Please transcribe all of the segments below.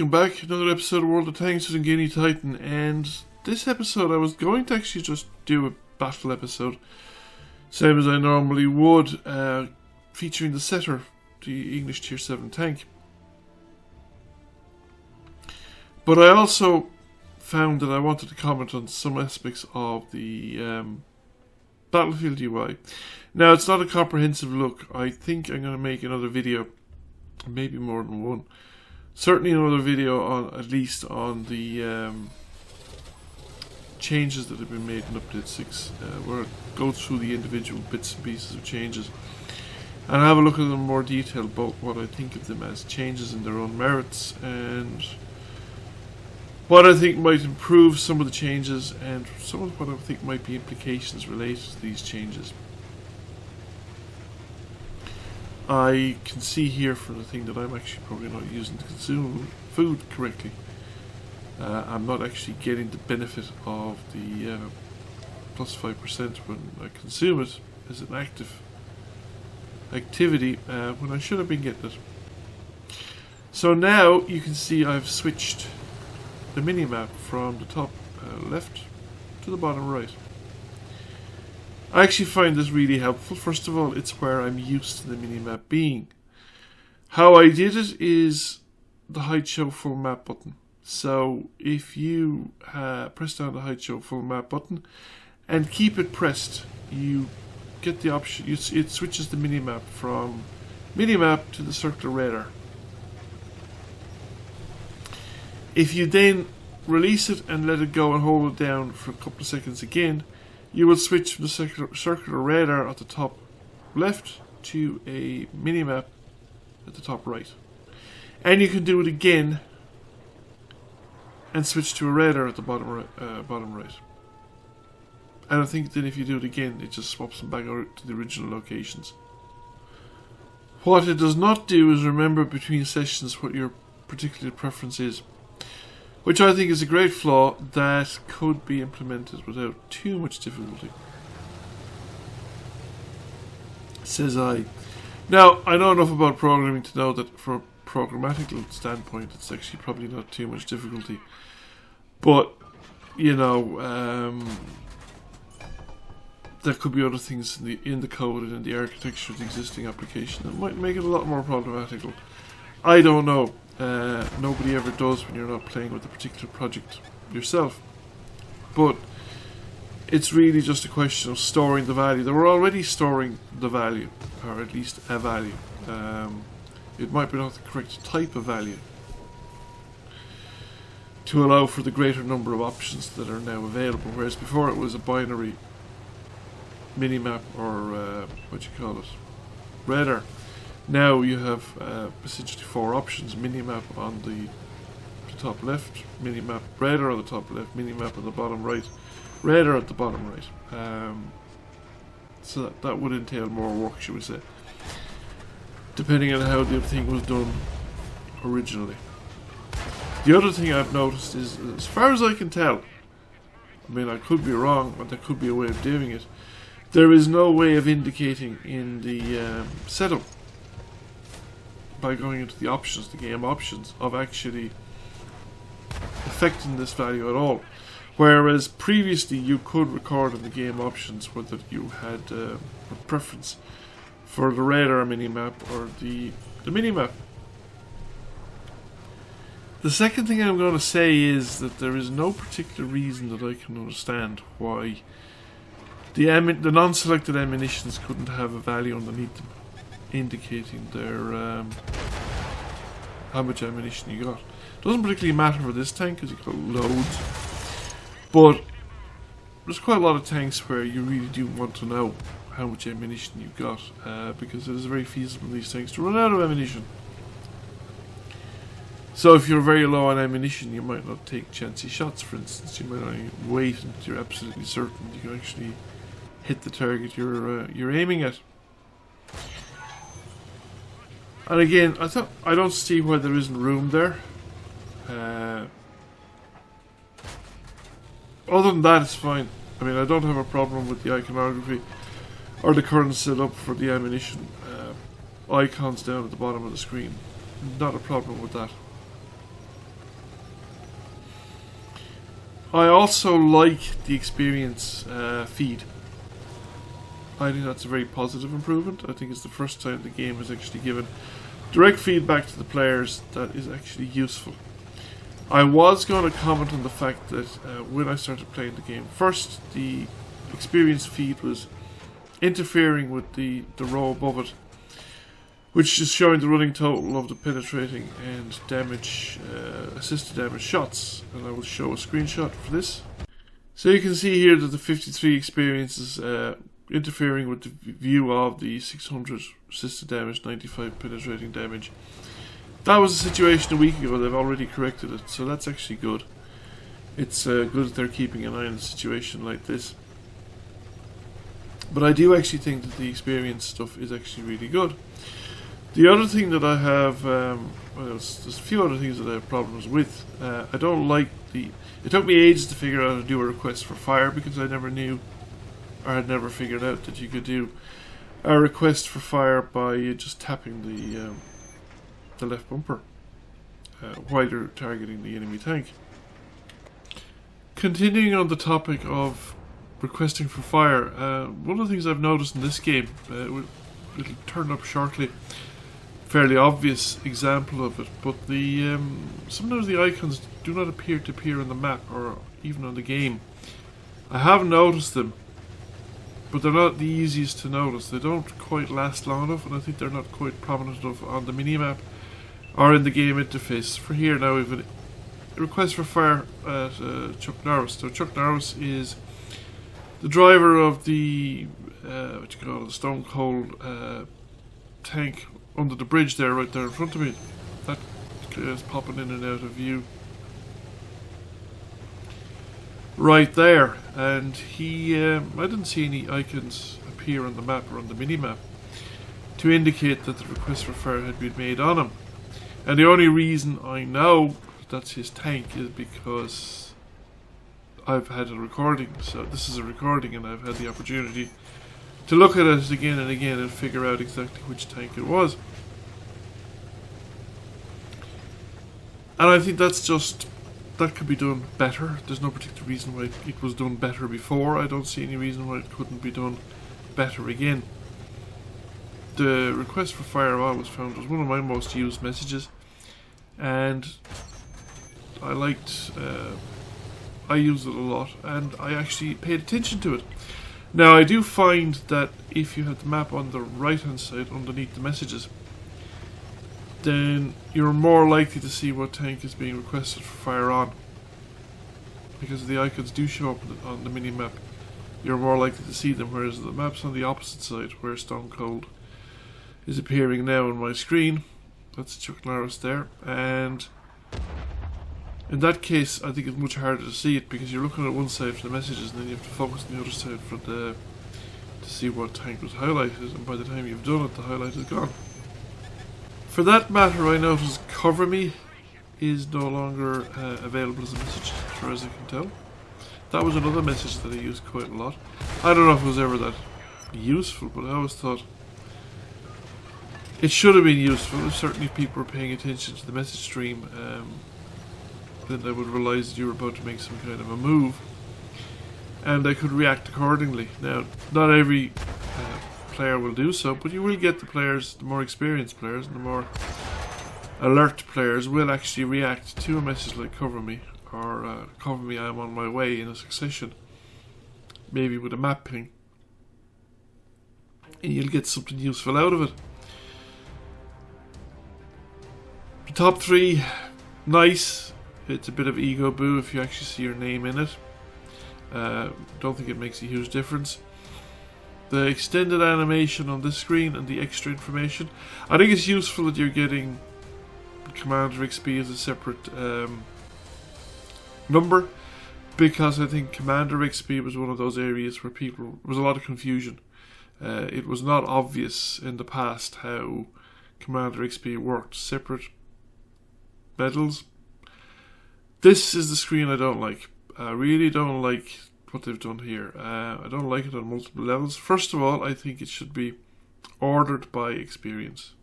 welcome back. Another episode of World of Tanks with Guinea Titan, and this episode I was going to actually just do a battle episode, same as I normally would, featuring the setter, the English Tier 7 tank. But I also found that I wanted to comment on some aspects of the Battlefield UI. Now, it's not a comprehensive look. I think I'm going to make another video, maybe more than one. Certainly another video on, at least on the changes that have been made in Update 6, where I go through the individual bits and pieces of changes and have a look at them in more detail, both what I think of them as changes in their own merits and what I think might improve some of the changes and some of what I think might be implications related to these changes. I can see here from the thing that I'm actually probably not using to consume food correctly. I'm not actually getting the benefit of the plus 5% when I consume it as an active activity when I should have been getting it. So now you can see I've switched the minimap from the top left to the bottom right. I actually find this really helpful. First of all, it's where I'm used to the minimap being. How I did it is the hide show full map button. So if you press down the hide show full map button and keep it pressed, you get the option. It switches the minimap from minimap to the circular radar. If you then release it and let it go and hold it down for a couple of seconds again, you will switch from the circular radar at the top left to a minimap at the top right. And you can do it again and switch to a radar at the bottom right. And I think then if you do it again, it just swaps them back out to the original locations. What it does not do is remember between sessions what your particular preference is, which I think is a great flaw that could be implemented without too much difficulty. Says I. Now, I know enough about programming to know that from a programmatical standpoint, it's actually probably not too much difficulty. But, you know, there could be other things in the code and in the architecture of the existing application that might make it a lot more problematical. I don't know. Nobody ever does when you're not playing with a particular project yourself. But it's really just a question of storing the value. They were already storing the value, or at least a value. It might be not the correct type of value to allow for the greater number of options that are now available, whereas before it was a binary minimap or radar. Now you have essentially four options: minimap on the top left, minimap radar on the top left, minimap on the bottom right, radar at the bottom right. So that would entail more work, should we say, depending on how the thing was done originally. The other thing I've noticed is, as far as I can tell, I mean I could be wrong, but there could be a way of doing it, there is no way of indicating in the setup by going into the options, the game options, of actually affecting this value at all. Whereas previously you could record in the game options whether you had a preference for the radar minimap or the minimap. The second thing I'm going to say is that there is no particular reason that I can understand why the non-selected ammunitions couldn't have a value underneath them indicating their how much ammunition you got. Doesn't particularly matter for this tank because you got loads, but there's quite a lot of tanks where you really do want to know how much ammunition you've got, because it is very feasible in these tanks to run out of ammunition. So if you're very low on ammunition, you might not take chancy shots, for instance. You might only wait until you're absolutely certain you can actually hit the target you're aiming at. And again, I don't see why there isn't room there. Other than that, it's fine. I mean, I don't have a problem with the iconography or the current setup for the ammunition icons down at the bottom of the screen. Not a problem with that. I also like the experience feed. I think that's a very positive improvement. I think it's the first time the game has actually given direct feedback to the players that is actually useful. I was going to comment on the fact that when I started playing the game, first the experience feed was interfering with the row above it, which is showing the running total of the penetrating and damage, assisted damage shots. And I will show a screenshot for this. So you can see here that the 53 experience is interfering with the view of the 600 assisted damage, 95 penetrating damage. That was a situation a week ago. They've already corrected it, so that's actually good. It's good that they're keeping an eye on a situation like this. But I do actually think that the experience stuff is actually really good. The other thing that I have, well, there's a few other things that I have problems with. I don't like it took me ages to figure out how to do a request for fire, because I never knew, or had never figured out that you could do a request for fire by just tapping the left bumper while you're targeting the enemy tank. Continuing on the topic of requesting for fire, one of the things I've noticed in this game, it'll turn up shortly, fairly obvious example of it, but sometimes the icons do not appear to appear on the map or even on the game. I have noticed them, but they're not the easiest to notice. They don't quite last long enough, and I think they're not quite prominent enough on the minimap or in the game interface. For here now, we have a request for fire at Chuck Norris. So Chuck Norris is the driver of the the Stone Cold tank under the bridge there, right there in front of me. That is popping in and out of view right there, and he I didn't see any icons appear on the map or on the minimap to indicate that the request for fire had been made on him. And the only reason I know that's his tank is because I've had a recording. So this is a recording, and I've had the opportunity to look at it again and again and figure out exactly which tank it was. And I think that could be done better. There's no particular reason why it was done better before. I don't see any reason why it couldn't be done better again. The request for fire I always found was one of my most used messages, and I used it a lot, and I actually paid attention to it. Now, I do find that if you have the map on the right hand side underneath the messages, then you're more likely to see what tank is being requested for fire on, because the icons do show up on the mini-map. You're more likely to see them, whereas the map's on the opposite side, where Stone Cold is appearing now on my screen. That's Chuck Norris there, and in that case I think it's much harder to see it, because you're looking at one side for the messages and then you have to focus on the other side to see what tank was highlighted, and by the time you've done it the highlight is gone. For that matter, I noticed Cover Me is no longer available as a message, as far as I can tell. That was another message that I used quite a lot. I don't know if it was ever that useful, but I always thought it should have been useful. If certainly people were paying attention to the message stream, then they would realise that you were about to make some kind of a move, and they could react accordingly. Now, not every player will do so, but you will get the players, the more experienced players and the more alert players will actually react to a message like Cover Me, or Cover Me, I'm on my way, in a succession, maybe with a map ping, and you'll get something useful out of it. The top three, nice. It's a bit of ego boo if you actually see your name in it. Don't think it makes a huge difference. The extended animation on this screen and the extra information, I think it's useful that you're getting Commander XP as a separate number, because I think Commander XP was one of those areas where there was a lot of confusion. It was not obvious in the past how Commander XP worked. Separate medals. This is the screen I don't like. I really don't like what they've done here. I don't like it on multiple levels. First of all, I think it should be ordered by experience,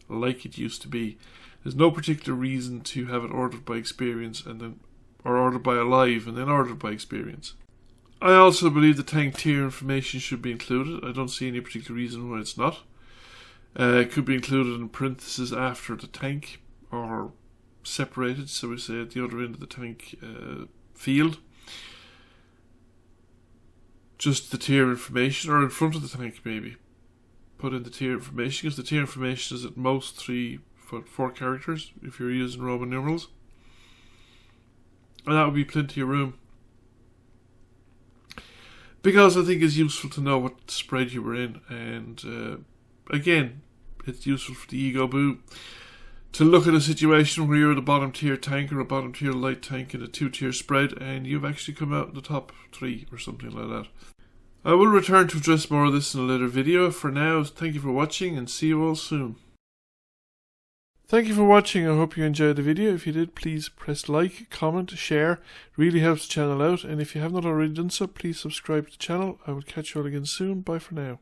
like it used to be. There's no particular reason to have it ordered by experience and then or ordered by Alive and then ordered by Experience. I also believe the tank tier information should be included. I don't see any particular reason why it's not. It could be included in parentheses after the tank, or separated, so we say at the other end of the tank field. Just the tier information, or in front of the tank maybe. Put in the tier information, because the tier information is at most 4 characters if you're using Roman numerals. And that would be plenty of room. Because I think it's useful to know what spread you were in, and again, it's useful for the ego boot to look at a situation where you're the bottom tier tank or a bottom tier light tank in a 2-tier spread, and you've actually come out in the top 3 or something like that. I will return to address more of this in a later video. For now, thank you for watching, and see you all soon. Thank you for watching. I hope you enjoyed the video. If you did, please press like, comment, share. It really helps the channel out. And if you have not already done so, please subscribe to the channel. I will catch you all again soon. Bye for now.